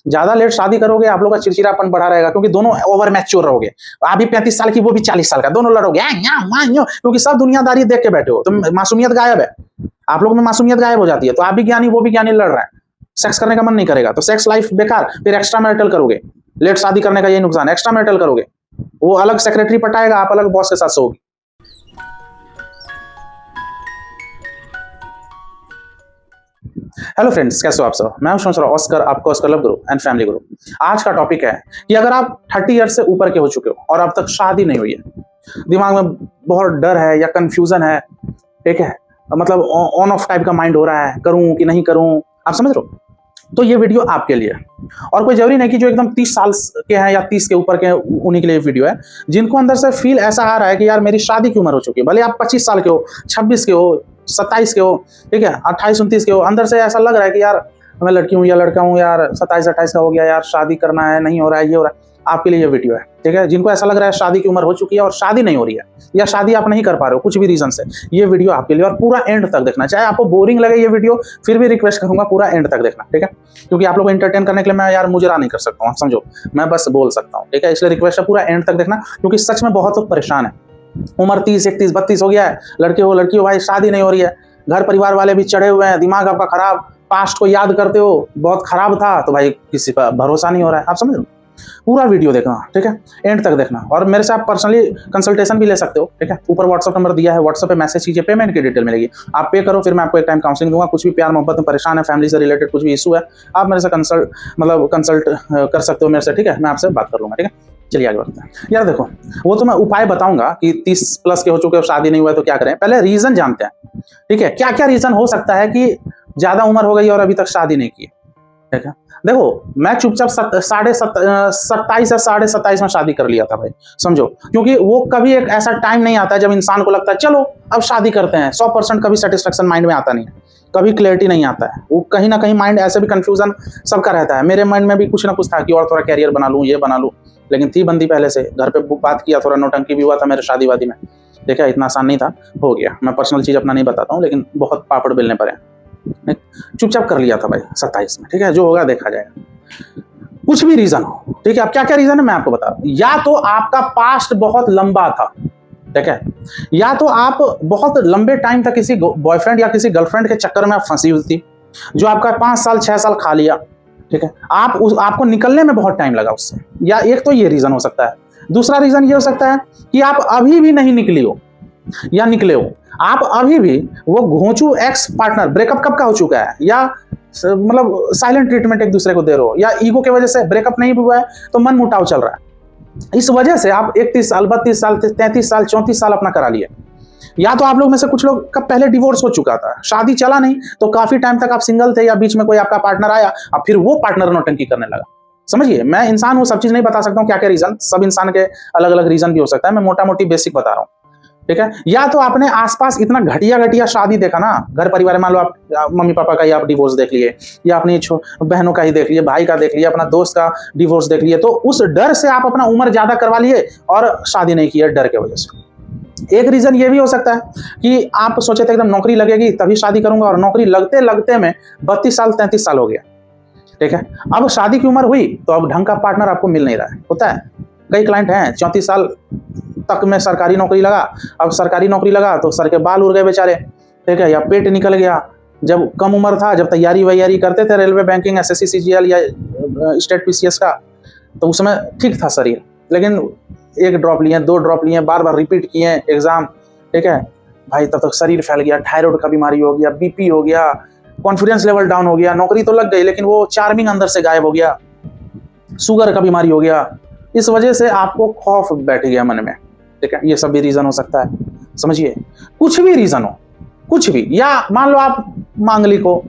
ज्यादा लेट शादी करोगे आप लोग का चिड़चिड़ापन बढ़ा रहेगा, क्योंकि दोनों ओवर मैच्योर रहोगे। आप भी 35 साल की, वो भी 40 साल का, दोनों लड़ोगे क्योंकि सब दुनियादारी देख के बैठे हो, तो मासूमियत गायब है, आप लोगों में मासूमियत गायब हो जाती है। तो आप भी ज्ञानी, वो भी ज्ञानी, लड़ रहे हैं, सेक्स करने का मन नहीं करेगा, तो सेक्स लाइफ बेकार, फिर एक्स्ट्रा मैरिटल करोगे। लेट शादी करने का यही नुकसान है, एक्स्ट्रा मैरिटल करोगे, वो अलग सेक्रेटरी पटाएगा, आप अलग बॉस के साथ सोओगे। हेलो फ्रेंड्स, कैसे हो आप सब? मैं हूं ऑस्कर, आपका Oscar love Guru and family गुरु। आज का टॉपिक है कि अगर आप 30 ईयर से ऊपर के हो चुके हो और अब तक शादी नहीं हुई है, दिमाग में बहुत डर है या कंफ्यूजन है, ठीक है, मतलब ऑन ऑफ टाइप का माइंड हो रहा है, करूं कि नहीं करूं, आप समझ रहे हो, तो ये वीडियो आपके लिए है। और कोई जरूरी नहीं कि जो एकदम 30 साल के हैं या 30 के ऊपर के हैं उन्हीं के लिए वीडियो है। जिनको अंदर से फील ऐसा आ रहा है कि यार मेरी शादी की उम्र हो चुकी है, भले आप 25 साल के हो, 26 के हो, 27 के हो, ठीक है, 28-29 के हो, अंदर से ऐसा लग रहा है कि यार मैं लड़की हूँ या लड़का हूँ, यार 27-28 का हो गया, यार शादी करना है, नहीं हो रहा है, ये हो रहा है, आपके लिए ये वीडियो है, ठीक है। जिनको ऐसा लग रहा है शादी की उम्र हो चुकी है और शादी नहीं हो रही है, या शादी आप नहीं कर पा रहे हो कुछ भी रीजन से, ये वीडियो आपके लिए, और पूरा एंड तक देखना। चाहे आपको बोरिंग लगे ये वीडियो, फिर भी रिक्वेस्ट करूंगा पूरा एंड तक देखना, ठीक है, क्योंकि आप लोग को एंटरटेन करने के लिए मैं यार मुजरा नहीं कर सकता हूँ, समझो, मैं बस बोल सकता हूँ, ठीक है। इसलिए रिक्वेस्ट है पूरा एंड तक देखना, क्योंकि सच में बहुत परेशान है। उम्र 30, 31, 32 हो गया है, लड़के हो लड़की हो, भाई शादी नहीं हो रही है, घर परिवार वाले भी चढ़े हुए हैं, दिमाग आपका खराब, पास्ट को याद करते हो बहुत खराब था, तो भाई किसी पर भरोसा नहीं हो रहा है, आप समझ लो। पूरा वीडियो देखना, ठीक है, एंड तक देखना, और मेरे से आप पर्सनली कंसल्टेशन भी ले सकते हो, ठीक है। ऊपर व्हाट्सएप नंबर दिया है, व्हाट्सएप पे मैसेज कीजिए, पेमेंट की डिटेल मिलेगी, आप पे करो, फिर मैं आपको एक टाइम काउंसलिंग दूंगा। कुछ भी प्यार मोहब्बत में परेशान है, फैमिली से रिलेटेड कुछ भी इशू है, आप मेरे से कंसल्ट कर सकते हो मेरे से, ठीक है, मैं आपसे बात कर लूंगा, ठीक है। चलिए आगे बढ़ते हैं। यार देखो, वो तो मैं उपाय बताऊंगा कि 30 प्लस के हो चुके हो, शादी नहीं हुआ है तो क्या करें। पहले रीजन जानते हैं, ठीक है, क्या क्या रीजन हो सकता है कि ज्यादा उम्र हो गई और अभी तक शादी नहीं की, ठीक है। देखो, मैं चुपचाप 27 या 27.5 में शादी कर लिया था भाई, समझो, क्योंकि वो कभी एक ऐसा टाइम नहीं आता है जब इंसान को लगता है चलो अब शादी करते हैं। 100% कभी सेटिस्फेक्शन माइंड में आता नहीं है, कभी क्लैरिटी नहीं आता है, वो कहीं ना कहीं माइंड ऐसे भी कंफ्यूजन सबका रहता है। मेरे माइंड में भी कुछ ना कुछ था कि और थोड़ा कैरियर बना लूँ, ये बना लूँ, लेकिन थी बंदी पहले से, घर पे बात किया, थोड़ा नौटंकी भी हुआ था मेरे शादी वादी में, देखा, इतना आसान नहीं था, हो गया। मैं पर्सनल चीज अपना नहीं बताता हूँ, लेकिन बहुत पापड़ बेलने पड़े, चुपचाप कर लिया था भाई 27 में, ठीक है, जो होगा देखा जाएगा। कुछ भी रीजन हो, ठीक है, अब क्या क्या रीजन है मैं आपको बता रहा हूं। या तो आपका पास्ट बहुत लंबा था, ठीक है, या तो आप बहुत लंबे टाइम तक किसी बॉयफ्रेंड या किसी गर्लफ्रेंड के चक्कर में आप फंसी हुई थी, जो आपका 5 साल 6 साल खा लिया, ठीक है, आपको निकलने में बहुत टाइम लगा उससे, या एक तो ये रीजन हो सकता है। दूसरा रीजन ये हो सकता है कि आप अभी भी नहीं निकली हो या निकले हो, आप अभी भी वो घोंचू एक्स पार्टनर, ब्रेकअप कब का हो चुका है, या मतलब साइलेंट ट्रीटमेंट एक दूसरे को दे रहे हो, या ईगो की वजह से ब्रेकअप नहीं हुआ है तो मन मुटाव चल रहा है, इस वजह से आप 31 साल 32 साल 33 साल 34 साल अपना करा लिए। या तो आप लोग में से कुछ लोग का पहले डिवोर्स हो चुका था, शादी चला नहीं तो काफी टाइम तक आप सिंगल थे, या बीच में कोई आपका पार्टनर आया, अब फिर वो पार्टनर नौटंकी करने लगा। समझिए, मैं इंसान हूं, सब चीज नहीं बता सकता हूं क्या क्या रीजन, सब इंसान के अलग अलग रीजन भी हो सकता है, मैं मोटा मोटी बेसिक बता रहा हूं, ठीक है। या तो आपने आसपास इतना घटिया घटिया शादी देखा ना, घर परिवार, मान लो आप मम्मी पापा का ही आप डिवोर्स देख लिए, या अपनी बहनों का ही देख लिए, भाई का देख लिया, अपना दोस्त का डिवोर्स देख लिए, तो उस डर से आप अपना उम्र ज्यादा करवा लिए और शादी नहीं की है डर के वजह से। एक रीजन ये भी हो सकता है कि आप सोचे थे एकदम नौकरी लगेगी तभी शादी करूंगा, और नौकरी लगते लगते में 32 साल 33 साल हो गया, ठीक है। अब शादी की उम्र हुई तो अब ढंग का पार्टनर आपको मिल नहीं रहा है, होता है, कई क्लाइंट हैं 34 साल तक में सरकारी नौकरी लगा, अब सरकारी नौकरी लगा तो सर के बाल उड़ गए बेचारे, ठीक है, या पेट निकल गया। जब कम उम्र था, जब तैयारी वैयारी करते थे रेलवे, बैंकिंग, एसएससी, सीजीएल या स्टेट पीसीएस का, तो उसमें ठीक था शरीर, लेकिन 1 ड्रॉप लिए, 2 ड्रॉप लिए, बार बार रिपीट किए एग्जाम, ठीक है भाई, तब तक शरीर फैल गया, थायराइड का बीमारी हो गया, बीपी हो गया, कॉन्फिडेंस लेवल डाउन हो गया, नौकरी तो लग गई लेकिन वो चार्मिंग अंदर से गायब हो गया, शुगर का बीमारी हो गया, इस वजह से आपको खौफ बैठ गया मन में, ठीक है। ये सब भी रीजन हो सकता है, समझिए, कुछ भी रीजन हो, कुछ भी, या मान लो आप मांगलिक हो,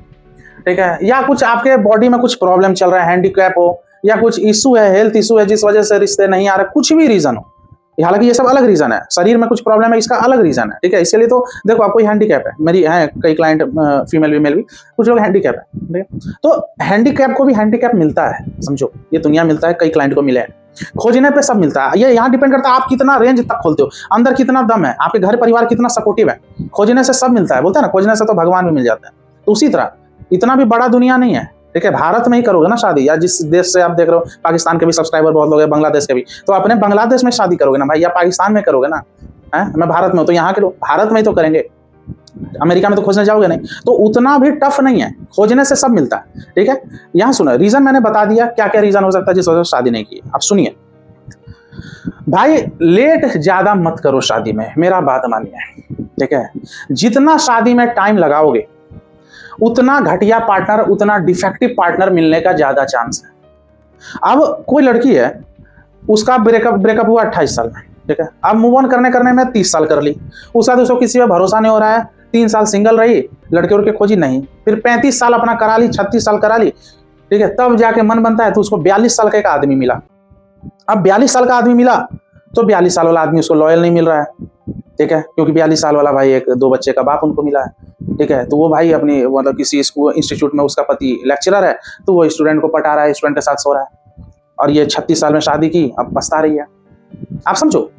ठीक है, या कुछ आपके बॉडी में कुछ प्रॉब्लम चल रहा है, हैंडीकैप हो, या कुछ इशू है, हेल्थ इशू है जिस वजह से रिश्ते नहीं आ रहे, कुछ भी रीजन हो, हालांकि ये सब अलग रीजन है, शरीर में कुछ प्रॉब्लम है इसका अलग रीजन है, ठीक है। इसलिए तो देखो, आपको हैंडीकैप है, मेरी है कई क्लाइंट, फीमेल वीमेल भी, कुछ लोग हैंडीकैप है, ठीक है, तो हैंडीकैप को भी हैंडीकैप मिलता है, समझो, ये दुनिया मिलता है, कई क्लाइंट को मिले हैं, खोजने पे सब मिलता है। ये यहाँ डिपेंड करता है आप कितना रेंज तक खोलते हो, अंदर कितना दम है, आपके घर परिवार कितना सपोर्टिव है, खोजने से सब मिलता है, बोलते हैं ना, खोजने से तो भगवान भी मिल जाता है। तो उसी तरह इतना भी बड़ा दुनिया नहीं है, ठीक है, भारत में ही करोगे ना शादी, या जिस देश से आप देख रहे हो, पाकिस्तान के भी सब्सक्राइबर बहुत लोग हैं, बांग्लादेश के भी, तो अपने बांग्लादेश में शादी करोगे ना भाई, या पाकिस्तान में करोगे ना। है, मैं भारत में हूँ तो यहाँ के लोग भारत में ही तो करेंगे, अमेरिका में तो खोजने जाओगे नहीं। तो उतना भी टफ नहीं है, खोजने से सब मिलता है। ठीक है, यहाँ सुनो, रीजन मैंने बता दिया क्या क्या रीजन हो सकता है जिस वजह से शादी नहीं की। अब सुनिए भाई, लेट ज्यादा मत करो शादी में, मेरा बात मानिए। ठीक है, जितना शादी में टाइम लगाओगे उतना घटिया पार्टनर, उतना डिफेक्टिव पार्टनर मिलने का ज्यादा चांस है। अब कोई लड़की है, उसका ब्रेकअप हुआ 28 साल में, ठीक है, अब मूव ऑन करने में 30 साल कर ली, उसका उसको किसी पे भरोसा नहीं हो रहा है, 3 साल सिंगल रही, लड़के उड़के खोजी नहीं, फिर 35 साल अपना करा ली, 36 साल करा ली, ठीक है, तब जाके मन बनता है तो उसको 42 साल का एक आदमी मिला। अब 42 साल का आदमी मिला तो 42 साल वाला आदमी उसको लॉयल नहीं मिल रहा है, ठीक है, क्योंकि 42 साल वाला भाई एक 2 बच्चे का बाप उनको मिला है। ठीक है, तो वो भाई अपनी मतलब किसी स्कूल इंस्टीट्यूट में उसका पति लेक्चरर है, तो वो स्टूडेंट को पटा रहा है, स्टूडेंट के साथ सो रहा है, और ये 36 साल में शादी की, अब पछता रही है। आप समझो,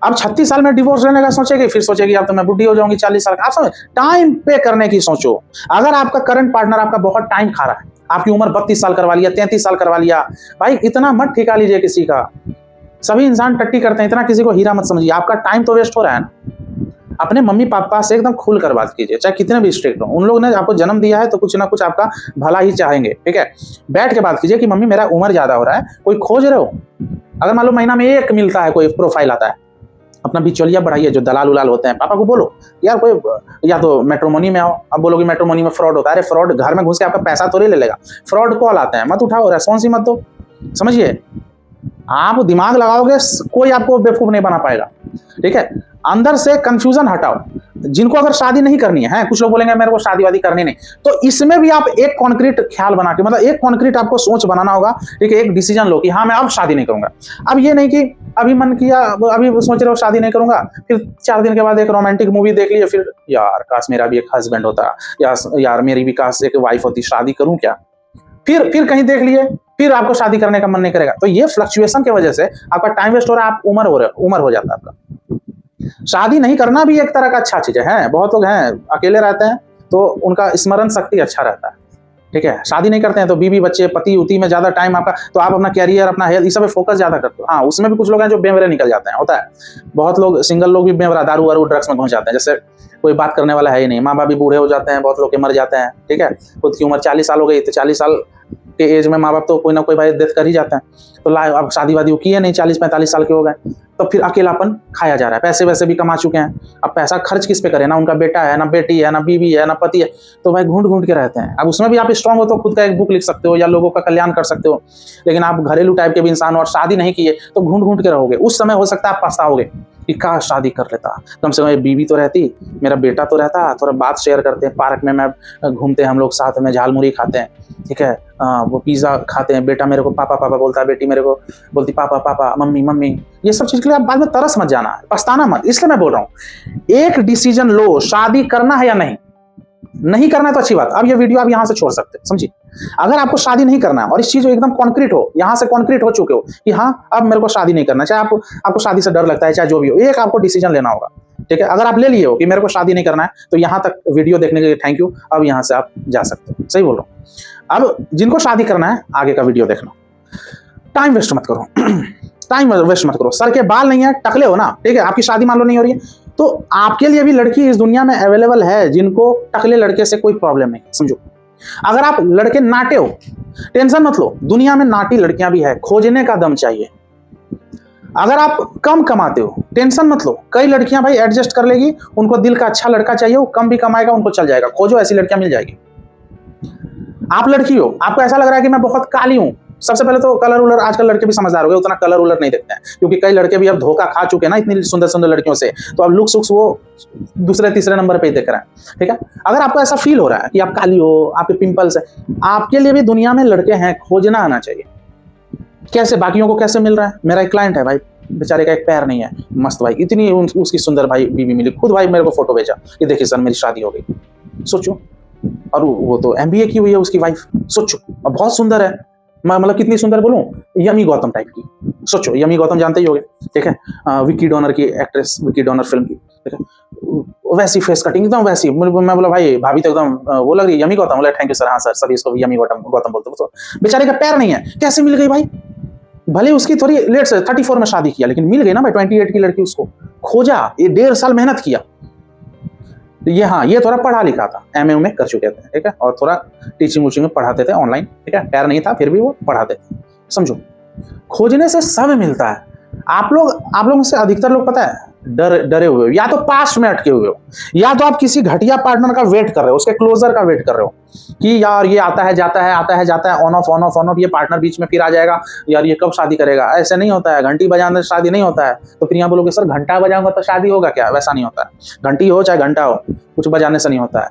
अब 36 साल में डिवोर्स लेने का सोचेगी, फिर सोचेगी अब तो मैं बुढ़ी हो जाऊंगी 40 साल का। आप समझ, टाइम पे करने की सोचो। अगर आपका करंट पार्टनर आपका बहुत टाइम खा रहा है, आपकी उम्र 32 साल करवा लिया, 33 साल करवा लिया, भाई इतना मत ठिका लीजिए किसी का। सभी इंसान टट्टी करते हैं, इतना किसी को हीरा मत समझिए, आपका टाइम तो वेस्ट हो रहा है ना। अपने मम्मी पापा से एकदम खुल कर बात कीजिए, चाहे कितने भी स्ट्रिक्ट हो, उन लोगों ने आपको जन्म दिया है तो कुछ ना कुछ आपका भला ही चाहेंगे। ठीक है, बैठ के बात कीजिए कि मम्मी मेरा उम्र ज्यादा हो रहा है, कोई खोज रहे हो, अगर मान लो महीना में एक मिलता है, कोई प्रोफाइल आता है, अपना बिचौलिया बढ़ाइए, जो दलाल उलाल होते हैं, पापा को बोलो यार कोई, या तो मैट्रिमोनी में आओ। अब बोलोगे मैट्रिमोनी में फ्रॉड होता है, अरे फ्रॉड घर में घुस के आपका पैसा तो ले लेगा, फ्रॉड कॉल आते हैं, मत उठाओ, रेस्पॉन्स ही मत दो। समझिए, आप दिमाग लगाओगे, कोई आपको बेवकूफ नहीं बना पाएगा। ठीक है, अंदर से कंफ्यूजन हटाओ। जिनको अगर शादी नहीं करनी है, कुछ लोग बोलेंगे मेरे को शादी वादी करनी नहीं, तो इसमें भी आप एक कॉन्क्रीट ख्याल बना के, मतलब एक कॉन्क्रीट आपको सोच बनाना होगा। ठीक है, एक डिसीजन लो कि हाँ मैं अब शादी नहीं करूंगा। अब ये नहीं कि अभी मन किया, अभी सोच रहे हो शादी नहीं करूंगा, फिर 4 दिन के बाद एक रोमांटिक मूवी देख लिया, फिर यार काश मेरा भी एक हस्बैंड होता, यार मेरी भी काश एक वाइफ होती, शादी करूं क्या। फिर कहीं देख लिए, फिर आपको शादी करने का मन नहीं करेगा। तो ये फ्लक्चुएशन की वजह से आपका टाइम वेस्ट हो रहा है, आप उम्र हो जाता है आपका। शादी नहीं करना भी एक तरह का अच्छा चीज है। बहुत लोग हैं अकेले रहते हैं तो उनका स्मरण शक्ति अच्छा रहता है। ठीक है, शादी नहीं करते हैं तो बीवी बच्चे पति उती में ज्यादा टाइम आपका, तो आप अपना कैरियर अपना हेल्थ इस सब पे फोकस ज्यादा करते हो। हाँ, उसमें भी कुछ लोग हैं जो बेवरे निकल जाते हैं, होता है। बहुत लोग सिंगल लोग भी बेवरा दारू वारू ड्रग्स में घुस जाते हैं, जैसे कोई बात करने वाला है ही नहीं, माँ बाप भी बूढ़े हो जाते हैं, बहुत लोग के मर जाते हैं। ठीक है, खुद की उम्र 40 साल हो गई तो 40 साल के एज में माँ बाप तो कोई ना कोई भाई डेथ कर ही जाते हैं। तो अब शादी वादी किए नहीं, 40-45 साल के हो गए, तो फिर अकेलापन खाया जा रहा है। पैसे वैसे भी कमा चुके हैं, अब पैसा खर्च किस पे करें, ना उनका बेटा है, ना बेटी है, ना बीवी है, ना पति है, तो भाई घूंढ के रहते हैं। अब उसमें भी आप स्ट्रांग हो तो खुद का एक बुक लिख सकते हो या लोगों का कल्याण कर सकते हो, लेकिन आप घरेलू टाइप के भी इंसान हो और शादी नहीं किए तो घूंढ के रहोगे। उस समय हो सकता है आप पछताओगे कि काश शादी कर लेता, कम से कम बीवी तो रहती, मेरा बेटा तो रहता, थोड़ा बात शेयर करते हैं, पार्क में मैं घूमते हैं हम लोग साथ में, झालमुड़ी खाते हैं। ठीक है, वो पिज्जा खाते हैं, बेटा मेरे को पापा पापा बोलता है, बेटी मेरे को बोलती पापा पापा, मम्मी मम्मी। ये सब चीज के लिए आप बाद में तरस मत जाना, पछताना मत। इसलिए मैं बोल रहा हूँ, एक डिसीजन लो, शादी करना है या नहीं करना है तो अच्छी बात। अब ये वीडियो आप यहाँ से छोड़ सकते हैं, समझिए। अगर आपको शादी नहीं करना है और इस चीज एकदम कॉन्क्रीट हो, यहाँ से कॉन्क्रीट हो चुके हो कि हाँ अब मेरे को शादी नहीं करना, चाहे आपको शादी से डर लगता है, चाहे जो भी हो, एक आपको डिसीजन लेना होगा। ठीक है, अगर आप ले लिए हो कि मेरे को शादी नहीं करना है, तो यहाँ तक वीडियो देखने के लिए थैंक यू। अब यहाँ से आप जा सकते हो, सही बोल रहा हूँ। अब जिनको शादी करना है, आगे का वीडियो देखना, टाइम वेस्ट मत करो। टाइम वेस्ट मत करो। सर के बाल नहीं है, टकले हो ना, ठीक है, आपकी शादी मान लो नहीं हो रही है, तो आपके लिए भी लड़की इस दुनिया में अवेलेबल है जिनको टकले लड़के से कोई प्रॉब्लम नहीं। समझो, अगर आप लड़के नाटे हो, टेंशन मत लो, दुनिया में नाटी लड़कियां भी है, खोजने का दम चाहिए। अगर आप कम कमाते हो, टेंशन मत लो, कई लड़कियां भाई एडजस्ट कर लेगी, उनको दिल का अच्छा लड़का चाहिए, वो कम भी कमाएगा, उनको चल जाएगा, खोजो, ऐसी लड़कियां मिल जाएगी। आप लड़की हो, आपको ऐसा लग रहा है कि मैं बहुत काली हूं, सबसे पहले तो कलर उलर, आजकल लड़के भी समझदार हो गए, उतना कलर उलर नहीं देखते हैं, क्योंकि कई लड़के भी अब धोखा खा चुके हैं ना इतनी सुंदर सुंदर लड़कियों से, तो अब लुक्स वुक्स वो दूसरे तीसरे नंबर पे ही देख रहे हैं। ठीक है, अगर आपको ऐसा फील हो रहा है कि आप काली हो, आपके पिंपल्स है, आपके लिए भी दुनिया में लड़के हैं, खोजना आना चाहिए। कैसे बाकियों को कैसे मिल रहा है? मेरा एक क्लाइंट है भाई, बेचारे का एक पैर नहीं है, मस्त भाई, इतनी उसकी सुंदर भाई बीवी मिली, खुद भाई मेरे को फोटो भेजा कि देखिए सर मेरी शादी हो गई, सोचो। और वो तो MBA की हुई है उसकी वाइफ, सोचो, और बहुत सुंदर है, मैं मतलब कितनी सुंदर बोलूं, यमी गौतम टाइप की, सोचो। यमी गौतम जानते ही होंगे, ठीक है, विक्की डोनर की एक्ट्रेस, विक्की डोनर फिल्म की, ठीक है, वैसी फेस कटिंग एकदम वैसी। मैं बोला भाई भाभी तो एकदम वो लग रही है यमी गौतम। बोला थैंक यू सर, हाँ सर, सभी इसको यमी गौतम गौतम बोलते हो। तो बेचारे का पैर नहीं है, कैसे मिल गई भाई? भले उसकी थोड़ी लेट से 34 में शादी किया, लेकिन मिल गई ना भाई 28 की लड़की। उसको खोजा, ये 1.5 साल मेहनत किया। ये हाँ, ये थोड़ा पढ़ा लिखा था, एमए में कर चुके थे, ठीक है, और थोड़ा टीचिंग वूचिंग में पढ़ाते थे ऑनलाइन, ठीक है, पैर नहीं था फिर भी वो पढ़ाते थे। समझो, खोजने से सब मिलता है। आप लोगों से अधिकतर लोग पता है डरे हुए हो, या तो पास्ट में अटके हुए हो, या तो आप किसी घटिया पार्टनर का वेट कर रहे हो, उसके क्लोजर का वेट कर रहे हो कि यार ये आता है जाता है, आता है जाता है, on off on off on off, ये पार्टनर बीच में फिर आ जाएगा, यार ये कब शादी करेगा। ऐसे नहीं होता है, घंटी बजाने से शादी नहीं होता है। तो फिर यहाँ बोलोगे सर घंटा बजाऊंगा तो शादी होगा क्या? वैसा नहीं होता है। घंटी हो चाहे घंटा हो, कुछ बजाने से नहीं होता है।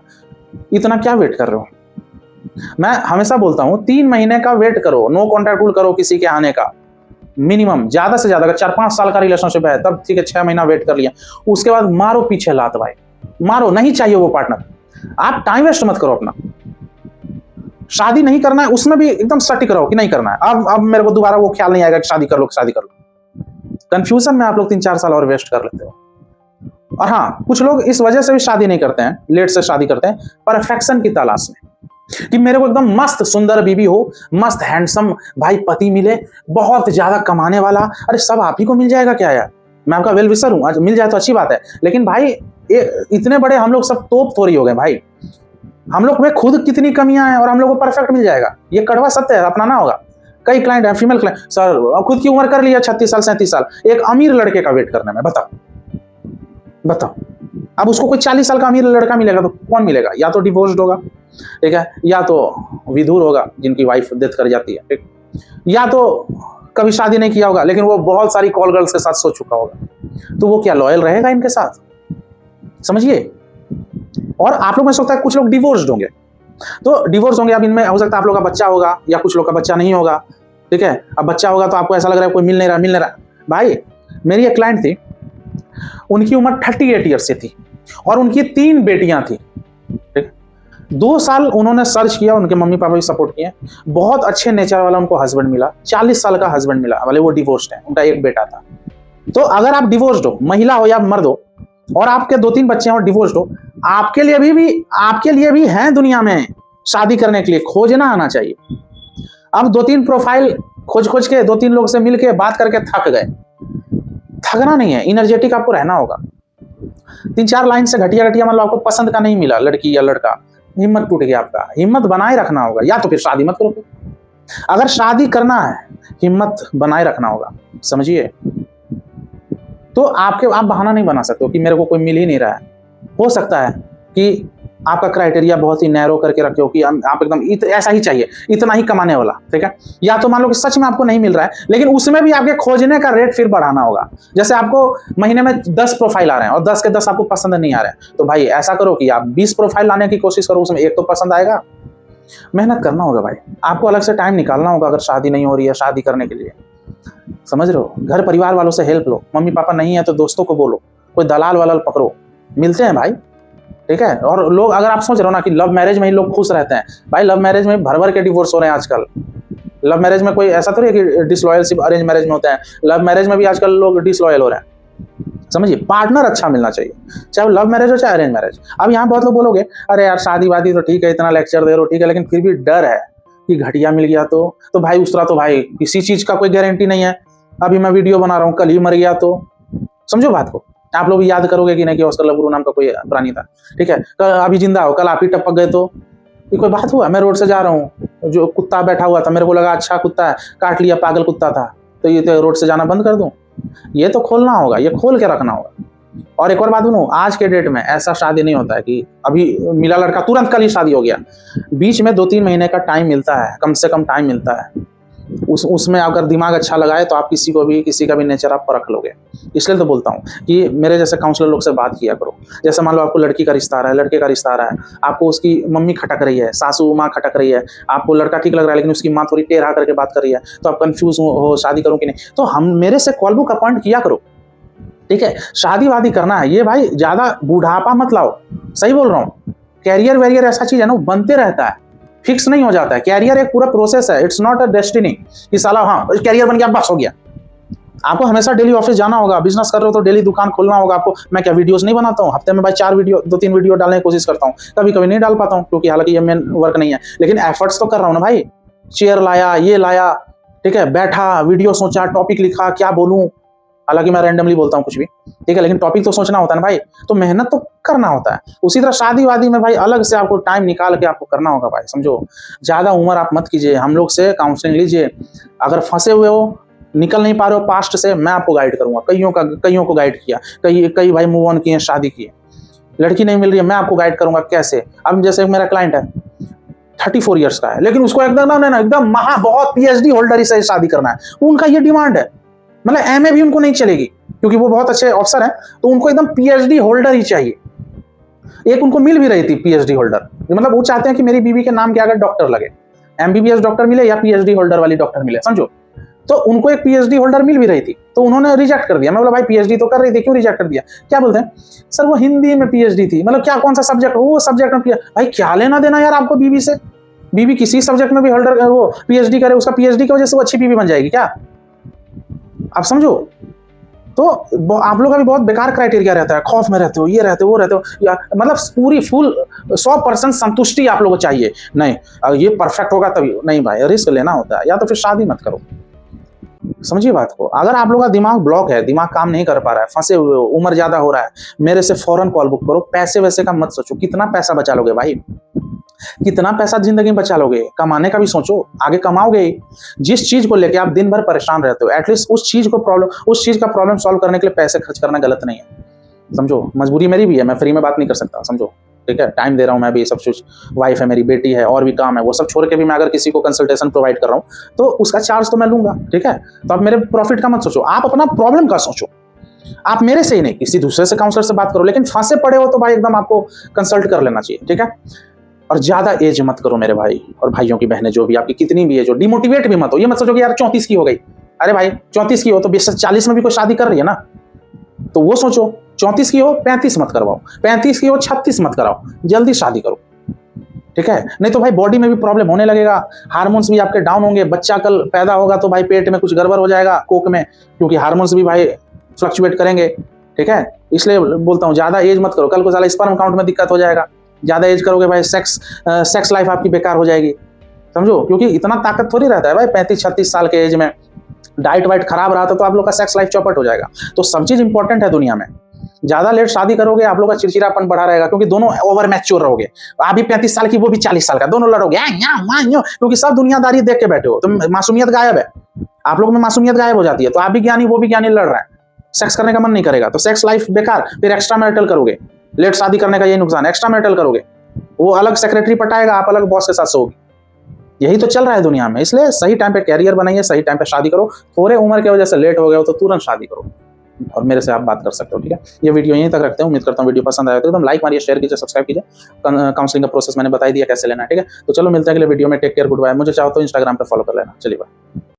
इतना क्या वेट कर रहे हो? मैं हमेशा बोलता हूँ 3 महीने का वेट करो, नो कॉन्टैक्ट रूल करो किसी के आने का मिनिमम। ज्यादा से ज्यादा अगर 4-5 साल का रिलेशनशिप है तब ठीक है, 6 महीना वेट कर लिया, उसके बाद मारो पीछे लात भाई, मारो। नहीं चाहिए वो पार्टनर। आप टाइम वेस्ट मत करो अपना। शादी नहीं करना है उसमें भी एकदम सटीक रहो कि नहीं करना है। अब मेरे को दोबारा वो ख्याल नहीं आएगा कि शादी कर लो, शादी कर लो। कंफ्यूजन में आप लोग 3-4 साल और वेस्ट कर लेते हो। और हाँ, कुछ लोग इस वजह से भी शादी नहीं करते हैं, लेट से शादी करते हैं, परफेक्शन की तलाश में, कि मेरे को एकदम मस्त सुंदर बीवी हो, मस्त हैंडसम भाई पति मिले, बहुत ज्यादा कमाने वाला। अरे सब आप ही को मिल जाएगा क्या यार? मैं आपका वेल विशर हूं, आज मिल जाए तो अच्छी बात है, लेकिन भाई इतने बड़े हम लोग सब तोप थोड़ी हो गए भाई। हम लोग में खुद कितनी कमियां हैं और हम लोग को परफेक्ट मिल जाएगा, ये कड़वा सत्य है, अपनाना होगा। कई क्लाइंट है, फीमेल क्लाइंट, सर खुद की उम्र कर लिया 36 साल 37 साल, एक अमीर लड़के का वेट करने में। बताओ अब उसको कोई 40 साल का अमीर लड़का मिलेगा तो कौन मिलेगा? या तो डिवोर्स्ड होगा, ठीक है, या तो विधुर होगा जिनकी वाइफ डेथ कर जाती है, ठीक, या तो कभी शादी नहीं किया होगा लेकिन वो बहुत सारी कॉल गर्ल्स के साथ सो चुका होगा। तो वो क्या लॉयल रहेगा इनके साथ? समझिए। और आप लोग में सोचता है कुछ लोग डिवोर्स्ड होंगे, तो डिवोर्स होंगे, अब इनमें हो सकता है आप लोग का बच्चा होगा या कुछ लोग का बच्चा नहीं होगा, ठीक है। अब बच्चा होगा तो आपको ऐसा लग रहा है कोई मिल नहीं रहा। भाई मेरी एक क्लाइंट थी, उनकी उम्र 38 ईयर्स से थी और उनकी 3 बेटियां थी, ठीक। 2 साल उन्होंने सर्च किया, उनके मम्मी पापा भी सपोर्ट किए, बहुत अच्छे नेचर वाला उनको हस्बैंड मिला, 40 साल का हस्बैंड मिला, भले वो डिवोर्स्ड है, उनका एक बेटा था। तो अगर आप डिवोर्स्ड हो, महिला हो या मर्द हो, और आपके 2-3 बच्चे हैं और डिवोर्स्ड हो, आपके लिए भी है दुनिया में शादी करने के लिए। खोजना आना चाहिए। अब 2-3 प्रोफाइल खोज के 2-3 लोग से मिलके बात करके थक गए, थकना नहीं है, इनर्जेटिक आपको रहना होगा। 3-4 लाइन से घटिया मतलब आपको पसंद का नहीं मिला लड़की या लड़का, हिम्मत टूट गया आपका, हिम्मत बनाए रखना होगा, या तो फिर शादी मत करो। अगर शादी करना है हिम्मत बनाए रखना होगा, समझिए। तो आप बहाना नहीं बना सकते हो कि मेरे को कोई मिल ही नहीं रहा है। हो सकता है कि आपका क्राइटेरिया बहुत ही नैरो करके रखे हो कि आप एकदम ऐसा ही चाहिए, इतना ही कमाने वाला, ठीक है। या तो मान लो कि सच में आपको नहीं मिल रहा है, लेकिन उसमें भी आपके खोजने का रेट फिर बढ़ाना होगा। जैसे आपको महीने में 10 प्रोफाइल आ रहे हैं और 10 के 10 आपको पसंद नहीं आ रहे हैं, तो भाई ऐसा करो कि आप 20 प्रोफाइल लाने की कोशिश करो, उसमें एक तो पसंद आएगा। मेहनत करना होगा भाई, आपको अलग से टाइम निकालना होगा अगर शादी नहीं हो रही है शादी करने के लिए, समझ रहे हो। घर परिवार वालों से हेल्प लो, मम्मी पापा नहीं है तो दोस्तों को बोलो, कोई दलाल वाला पकड़ो, मिलते हैं भाई, ठीक है। और लोग, अगर आप सोच रहे हो ना कि लव मैरिज में ही लोग खुश रहते हैं, भाई लव मैरिज में भर के डिवोर्स हो रहे हैं आजकल। लव मैरिज में कोई ऐसा थोड़ी है कि डिसलॉयल सिर्फ अरेंज मैरिज में होता है, लव मैरिज में भी आजकल लोग डिसलॉयल हो रहे हैं। समझिए, पार्टनर अच्छा मिलना चाहिए, चाहे वो लव मैरिज हो चाहे अरेंज मैरिज। अब यहाँ बहुत लोग बोलोगे अरे यार शादी वादी तो ठीक है, इतना लेक्चर दे रहे हो, ठीक है, लेकिन फिर भी डर है कि घटिया मिल गया तो भाई उस तरह तो भाई किसी चीज का कोई गारंटी नहीं है। अभी मैं वीडियो बना रहा हूँ, कल ही मर गया तो समझो बात को। आप लोग याद करोगे कि नहीं कि ऑस्कर लवगुरु नाम का कोई प्राणी था, ठीक है, अभी जिंदा हो, कल आप ही टपक गए तो ये कोई बात हुआ? मैं रोड से जा रहा हूँ, जो कुत्ता बैठा हुआ था मेरे को लगा अच्छा कुत्ता है, काट लिया, पागल कुत्ता था, तो ये तो रोड से जाना बंद कर दूं? ये तो खोलना होगा, ये खोल के रखना होगा। और एक और बात बोलूं, आज के डेट में ऐसा शादी नहीं होता है कि अभी मिला लड़का तुरंत कल ही शादी हो गया। बीच में 2-3 महीने का टाइम मिलता है, कम से कम टाइम मिलता है। उसमें अगर दिमाग अच्छा लगाए तो आप किसी का भी नेचर आप परख लोगे। इसलिए तो बोलता हूँ कि मेरे जैसे काउंसलर लोग से बात किया करो। जैसे मान लो आपको लड़की का रिश्ता आ रहा है, लड़के का रिश्ता आ रहा है, आपको उसकी मम्मी खटक रही है, सासू माँ खटक रही है, आपको लड़का ठीक लग रहा है लेकिन उसकी माँ थोड़ी टेढ़ा करके बात कर रही है, तो आप कंफ्यूज हो शादी करूँ कि नहीं, तो हम मेरे से कॉल बुक अपॉइंट किया करो, ठीक है। शादी वादी करना है, ये भाई ज्यादा बुढ़ापा मत लाओ, सही बोल रहा हूँ। कैरियर वैरियर ऐसा चीज है ना, बनते रहता है, फिक्स नहीं हो जाता है। कैरियर एक पूरा प्रोसेस है, इट्स नॉट अ डेस्टिनी कि साला हाँ कैरियर बन गया बस हो गया। आपको हमेशा डेली ऑफिस जाना होगा, बिजनेस कर रहे हो तो डेली दुकान खोलना होगा आपको। मैं क्या वीडियोस नहीं बनाता हूँ, हफ्ते में भाई 4 वीडियो 2-3 वीडियो डालने की कोशिश करता हूँ, कभी कभी नहीं डाल पाता हूँ क्योंकि हालांकि ये मेन वर्क नहीं है, लेकिन एफर्ट्स तो कर रहा हूँ ना भाई। चेयर लाया, ये लाया, ठीक है, बैठा, वीडियो सोचा, टॉपिक लिखा, क्या बोलूं, हालांकि मैं रैंडमली बोलता हूँ कुछ भी, ठीक है, लेकिन टॉपिक तो सोचना होता है ना भाई, तो मेहनत तो करना होता है। उसी तरह शादी वादी में भाई अलग से आपको टाइम निकाल के आपको करना होगा भाई, समझो। ज्यादा उम्र आप मत कीजिए, हम लोग से काउंसलिंग लीजिए। अगर फंसे हुए हो, निकल नहीं पा रहे हो पास्ट से, मैं आपको गाइड करूंगा। कईयों को गाइड किया, कई भाई मूव ऑन किए, शादी किए, लड़की नहीं मिल रही है, मैं आपको गाइड करूंगा कैसे। अब जैसे मेरा क्लाइंट है 34 ईयर्स का है, लेकिन उसको एकदम ना एकदम बहुत पीएचडी होल्डर ही से शादी करना है, उनका ये डिमांड है। मतलब एमए भी उनको नहीं चलेगी क्योंकि वो बहुत अच्छे अफसर हैं, तो उनको एकदम पीएचडी होल्डर ही चाहिए। एक उनको मिल भी रही थी पीएचडी होल्डर, मतलब वो चाहते हैं कि मेरी बीवी के नाम के आगे डॉक्टर लगे, एमबीबीएस डॉक्टर मिले या पीएचडी होल्डर वाली डॉक्टर मिले, समझो। तो उनको एक पीएचडी होल्डर मिल भी रही थी, तो उन्होंने रिजेक्ट कर दिया। मैं बोला भाई पीएचडी तो कर रही थी, क्यों रिजेक्ट कर दिया? क्या बोलते हैं, सर वो हिंदी में पीएचडी थी। मतलब क्या, कौन सा सब्जेक्ट? वो सब्जेक्ट में। भाई क्या लेना देना यार आपको बीवी से? बीवी किसी सब्जेक्ट में भी होल्डर वो पीएचडी करे, उसका पीएचडी की वजह से वो अच्छी बीवी बन जाएगी क्या? आप समझो। तो आप लोग का भी बहुत बेकार क्राइटेरिया रहता है, खौफ में रहते हो, ये रहते हो, वो रहते हो, या मतलब पूरी फुल 100% संतुष्टि आप लोगों को चाहिए। नहीं अगर ये परफेक्ट होगा तभी, नहीं भाई, रिस्क लेना होता है, या तो फिर शादी मत करो। समझिए बात को। अगर आप लोग का दिमाग ब्लॉक है, दिमाग काम नहीं कर पा रहा है, फंसे हुए हो, उम्र ज्यादा हो रहा है, मेरे से फौरन कॉल बुक करो। पैसे वैसे का मत सोचो, कितना पैसा बचा लोगे भाई, कितना पैसा जिंदगी में बचा लोगे, कमाने का भी सोचो, आगे कमाओगे। जिस चीज को लेके आप दिन भर परेशान रहते हो, एटलीस्ट उस चीज का प्रॉब्लम सॉल्व करने के लिए पैसे खर्च करना गलत नहीं है, समझो। मजबूरी मेरी भी है, मैं फ्री में बात नहीं कर सकता, समझो, ठीक है। टाइम दे रहा हूं मैं भी, सब कुछ, वाइफ है मेरी, बेटी है, और भी काम है, वो सब छोड़ के भी मैं अगर किसी को कंसल्टेशन प्रोवाइड कर रहा हूं तो उसका चार्ज तो मैं लूंगा, ठीक है। तो आप मेरे प्रॉफिट का मत सोचो, आप अपना प्रॉब्लम का सोचो। आप मेरे से ही नहीं, किसी दूसरे से काउंसलर से बात करो, लेकिन फंसे पड़े हो तो भाई एकदम आपको कंसल्ट कर लेना चाहिए, ठीक है। और ज्यादा एज मत करो मेरे भाई और भाइयों की बहनें, जो भी आपकी कितनी भी एज हो, डिमोटिवेट भी मत हो। ये मत सोचो कि यार 34 की हो गई, अरे भाई 34 की हो तो 40 में भी कोई शादी कर रही है ना, तो वो सोचो। 34 की हो 35 मत करवाओ, 35 की हो 36 मत कराओ, जल्दी शादी करो, ठीक है। नहीं तो भाई बॉडी में भी प्रॉब्लम होने लगेगा, हार्मोन्स भी आपके डाउन होंगे, बच्चा कल पैदा होगा तो भाई पेट में कुछ गड़बड़ हो जाएगा, कोक में, क्योंकि हार्मोन्स भी भाई फ्लक्चुएट करेंगे, ठीक है। इसलिए बोलता हूँ ज्यादा एज मत करो, कल को साला स्पर्म काउंट में दिक्कत हो जाएगा। ज्यादा एज करोगे भाई सेक्स लाइफ आपकी बेकार हो जाएगी, समझो, क्योंकि इतना ताकत थोड़ी रहता है भाई 35-36 साल के एज में। डाइट वाइट खराब रहा तो आप लोग का सेक्स लाइफ चौपट हो जाएगा। तो सब चीज इंपॉर्टेंट है दुनिया में। ज्यादा लेट शादी करोगे आप लोग का चिड़चिड़ापन बढ़ा रहेगा, क्योंकि दोनों ओवर मैच्योर रहोगे। आप भी 35 साल की, वो भी 40 साल का, दोनों लड़ोगे क्योंकि सब दुनियादारी देख के बैठे हो, तो मासूमियत गायब है, आप लोगों में मासूमियत गायब हो जाती है। तो आप भी ज्ञानी, वो भी ज्ञानी, लड़ रहे हैं, सेक्स करने का मन नहीं करेगा तो सेक्स लाइफ बेकार, फिर एक्स्ट्रा मैरिटल करोगे। लेट शादी करने का यही नुकसान है, एक्स्ट्रा मैरिटल करोगे, वो अलग सेक्रेटरी पटाएगा, आप अलग बॉस के साथ सोओगे। यही तो चल रहा है दुनिया में। इसलिए सही टाइम पे कैरियर बनाइए, सही टाइम पे शादी करो। थोड़े उम्र की वजह से लेट हो गए हो तो तुरंत शादी करो, और मेरे से आप बात कर सकते हो, ठीक है। ये वीडियो यहीं तक रखते हैं, उम्मीद करता हूँ वीडियो पसंद आया तो एकदम लाइक मारिए, शेयर कीजिए, सब्सक्राइब कीजिए। काउंसलिंग का प्रोसेस मैंने बता दिया कैसे लेना है, ठीक है। तो चलो मिलते हैं अगले वीडियो में, टेक केयर, गुड बाय। मुझे चाहो तो इंस्टाग्राम पे फॉलो कर लेना, चलिए बाय।